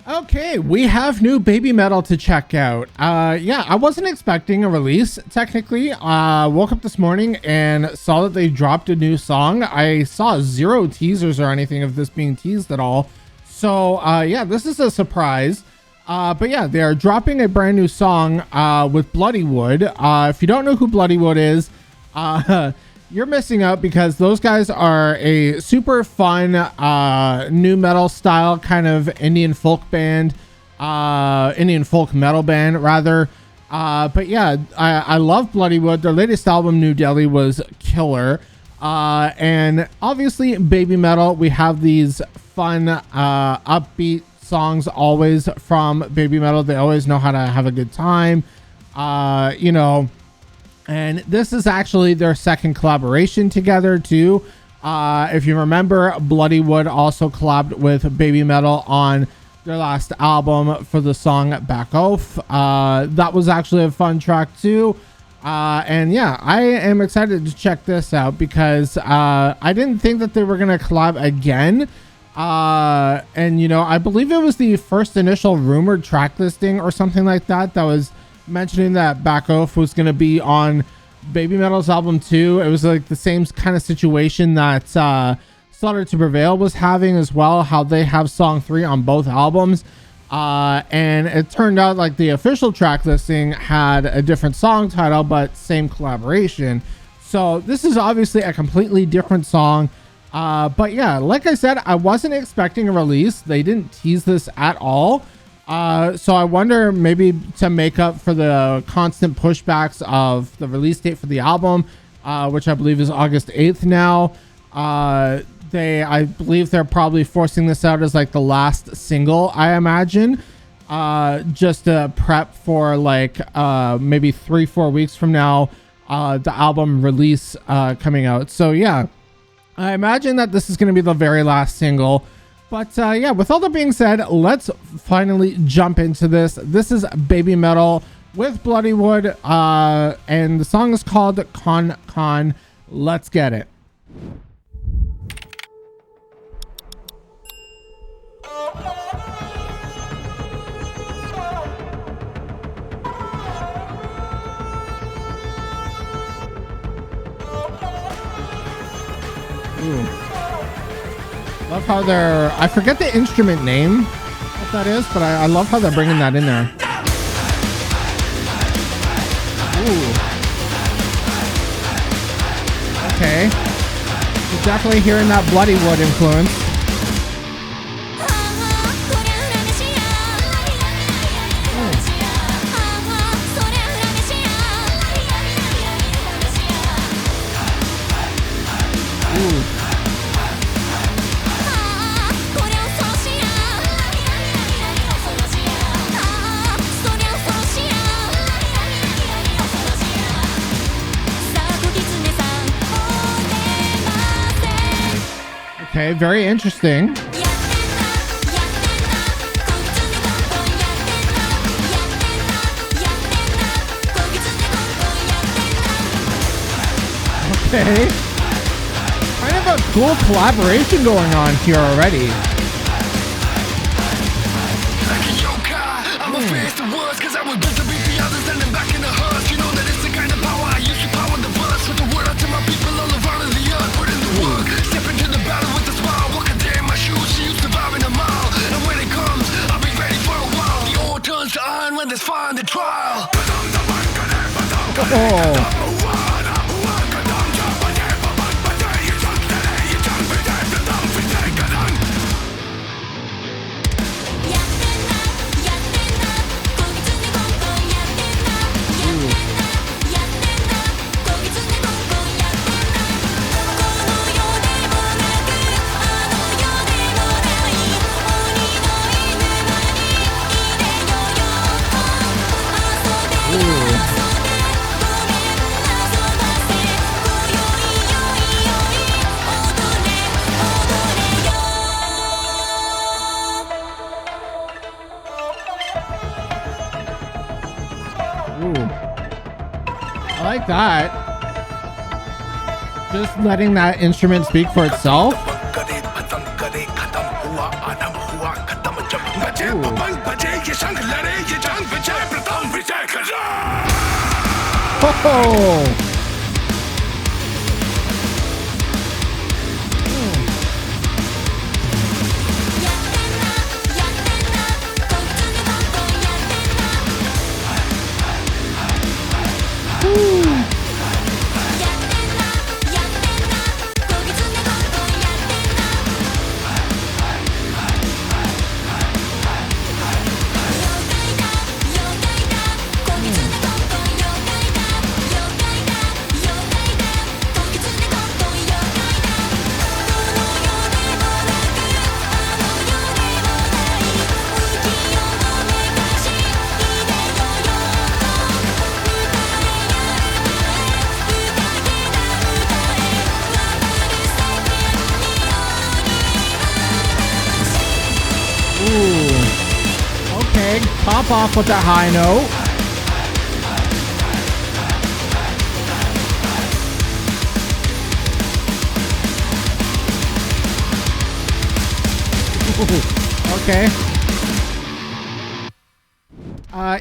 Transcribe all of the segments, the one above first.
Okay, we have new Baby Metal to check out. Yeah, I wasn't expecting a release, technically. Woke up this morning and saw that they dropped a new song. I saw zero teasers or anything of this being teased at all. So, yeah, this is a surprise. But yeah, they are dropping a brand new song with Bloodywood. If you don't know who Bloodywood is, you're missing out because those guys are a super fun new metal style kind of Indian folk band, Indian folk metal band rather. But yeah, I love Bloodywood. Their latest album, New Delhi, was killer. And obviously Baby Metal, we have these fun upbeat songs always from Baby Metal. They always know how to have a good time, you know. And this is actually their second collaboration together too. If you remember, Bloodywood also collabed with Baby Metal on their last album for the song Back Off. That was actually a fun track too. And yeah, I am excited to check this out because I didn't think that they were going to collab again. And you know, I believe it was the first initial rumored track listing or something like that that was mentioning that Back Off was going to be on Baby Metal's album too. It was like the same kind of situation that Slaughter to Prevail was having as well, how they have song 3 on both albums. And it turned out like the official track listing had a different song title, but same collaboration. So this is obviously a completely different song. But yeah, like I said, I wasn't expecting a release. They didn't tease this at all. So I wonder, maybe to make up for the constant pushbacks of the release date for the album, which I believe is August 8th now. I believe they're probably forcing this out as like the last single, I imagine, just to prep for like maybe 3-4 weeks from now, the album release coming out. So yeah, I imagine that this is going to be the very last single. But yeah, with all that being said, let's finally jump into this. This is Baby Metal with Bloodywood, and the song is called Con Con. Let's get it. Ooh. Love how they're, I forget the instrument name, what that is, but I love how they're bringing that in there. Ooh. Okay. You're definitely hearing that Bloodywood influence. Okay, very interesting. Okay. Kind of a cool collaboration going on here already. Oh. I like that. Just letting that instrument speak for itself. Oh. Okay, pop off with that high note. Okay.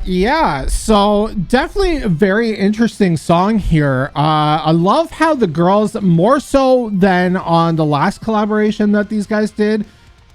Yeah, so definitely a very interesting song here. I love how the girls, more so than on the last collaboration that these guys did,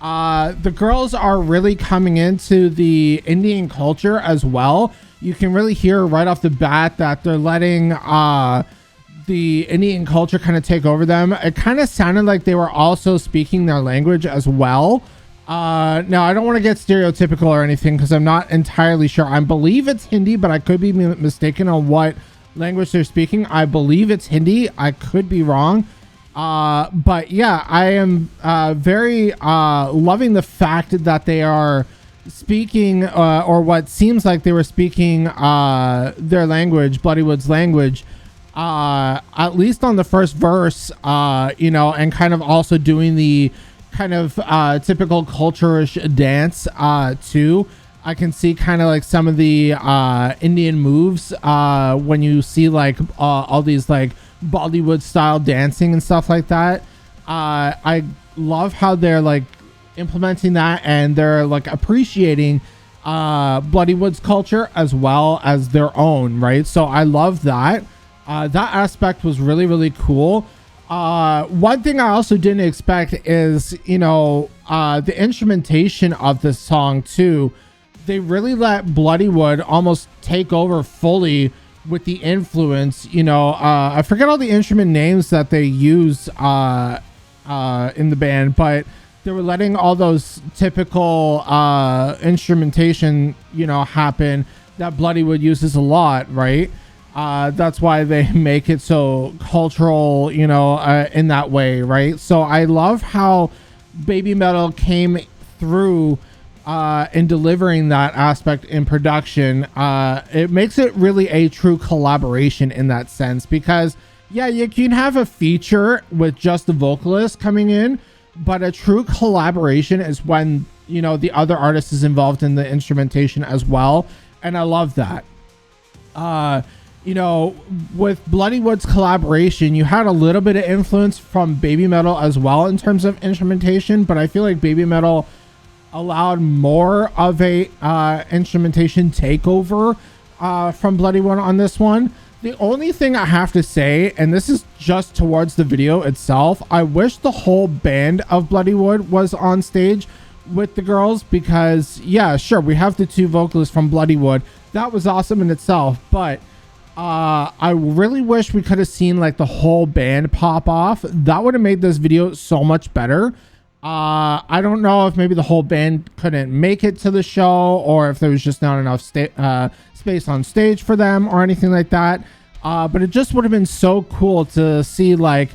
the girls are really coming into the Indian culture as well. You can really hear right off the bat that they're letting the Indian culture kind of take over them. It kind of sounded like they were also speaking their language as well. Now I don't want to get stereotypical or anything because I'm not entirely sure. I believe it's Hindi, but I could be mistaken on what language they're speaking. I believe it's Hindi. I could be wrong. But yeah, I am very loving the fact that they are speaking or what seems like they were speaking their language, Bloodywood's language, at least on the first verse, you know, and kind of also doing the kind of typical culture-ish dance too. I can see kind of like some of the Indian moves when you see like all these like Bollywood style dancing and stuff like that. I love how they're like implementing that and they're like appreciating Bloodywood's culture as well as their own, right? So I love that. That aspect was really, really cool. One thing I also didn't expect is, you know, the instrumentation of this song too. They really let Bloodywood almost take over fully with the influence, you know. I forget all the instrument names that they use in the band, but they were letting all those typical instrumentation, you know, happen that Bloodywood uses a lot, right? That's why they make it so cultural, you know, in that way, right? So I love how Baby Metal came through in delivering that aspect in production. It makes it really a true collaboration in that sense, because yeah, you can have a feature with just the vocalist coming in, but a true collaboration is when, you know, the other artist is involved in the instrumentation as well. And I love that. You know, with Bloodywood's collaboration, you had a little bit of influence from Baby Metal as well in terms of instrumentation, but I feel like Baby Metal allowed more of a instrumentation takeover from Bloodywood on this one. The only thing I have to say, and this is just towards the video itself, I wish the whole band of Bloodywood was on stage with the girls, because yeah, sure, we have the two vocalists from Bloodywood. That was awesome in itself, but I really wish we could have seen like the whole band pop off. That would have made this video so much better. I don't know if maybe the whole band couldn't make it to the show, or if there was just not enough space on stage for them or anything like that. But it just would have been so cool to see like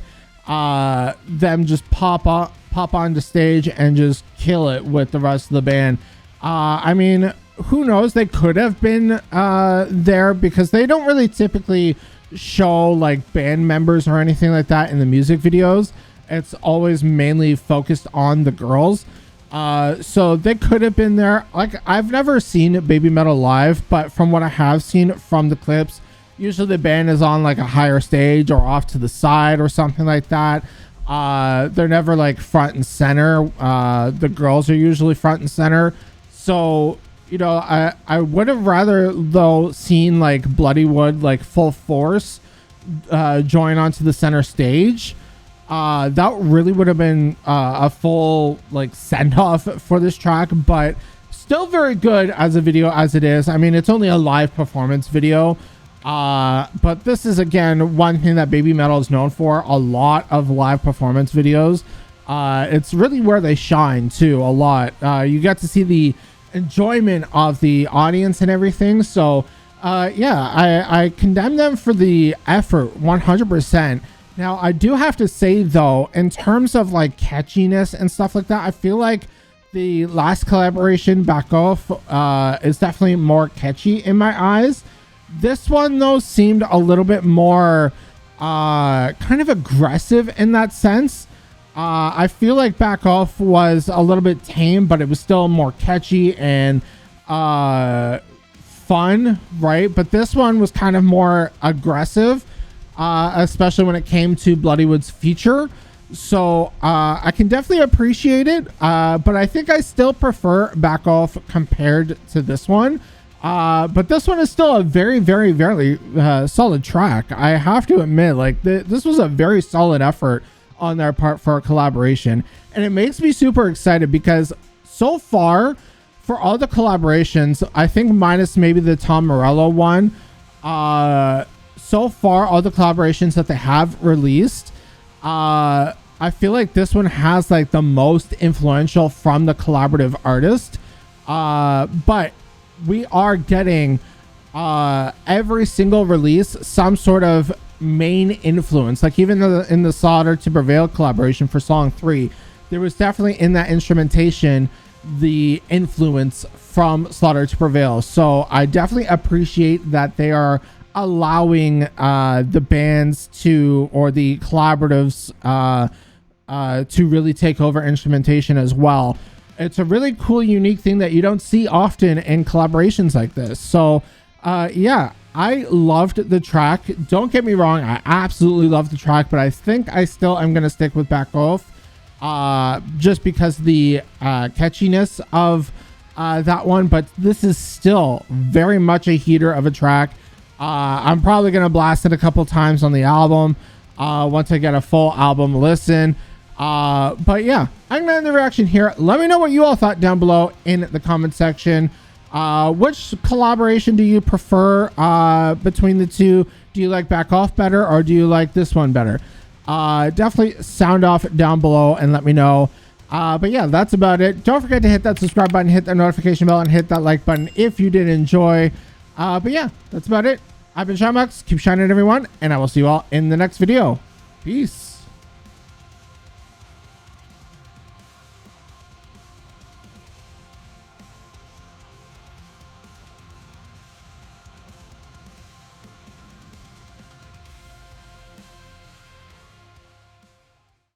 them just pop on the stage and just kill it with the rest of the band. I mean, who knows, they could have been there, because they don't really typically show like band members or anything like that in the music videos. It's always mainly focused on the girls. So they could have been there. Like, I've never seen Baby Metal live, but from what I have seen from the clips, usually the band is on like a higher stage or off to the side or something like that. They're never like front and center. The girls are usually front and center. So, you know, I would have rather though seen like Bloodywood like full force join onto the center stage. That really would have been a full like send off for this track, but still very good as a video as it is. I mean, it's only a live performance video, but this is again one thing that Baby Metal is known for, a lot of live performance videos. It's really where they shine too, a lot. You get to see the enjoyment of the audience and everything. So yeah, I condemn them for the effort 100%. Now I do have to say though, in terms of like catchiness and stuff like that, I feel like the last collaboration, Back Off, is definitely more catchy in my eyes. This one though seemed a little bit more kind of aggressive in that sense. I feel like Back Off was a little bit tame, but it was still more catchy and fun, right? But this one was kind of more aggressive, especially when it came to Bloodywood's feature. So I can definitely appreciate it, but I think I still prefer Back Off compared to this one. But this one is still a very, very, very solid track. I have to admit, like this was a very solid effort on their part for a collaboration, and it makes me super excited because so far for all the collaborations, I think minus maybe the Tom Morello one, so far all the collaborations that they have released, I feel like this one has like the most influential from the collaborative artist, but we are getting every single release some sort of main influence. Like even in the Slaughter to Prevail collaboration for song 3, there was definitely in that instrumentation the influence from Slaughter to Prevail. So I definitely appreciate that they are allowing the bands to, or the collaboratives to really take over instrumentation as well. It's a really cool, unique thing that you don't see often in collaborations like this. So yeah, I loved the track. Don't get me wrong, I absolutely love the track, but I think I still am going to stick with Back Off just because the catchiness of that one. But this is still very much a heater of a track. I'm probably going to blast it a couple times on the album once I get a full album listen. But yeah, I'm going to end the reaction here. Let me know what you all thought down below in the comment section. Which collaboration do you prefer between the two? Do you like Back Off better, or do you like this one better? Definitely sound off down below and let me know. But yeah, that's about it. Don't forget to hit that subscribe button, hit that notification bell, and hit that like button if you did enjoy. But yeah, that's about it. I've been Shymax. Keep shining, everyone, and I will see you all in the next video. Peace.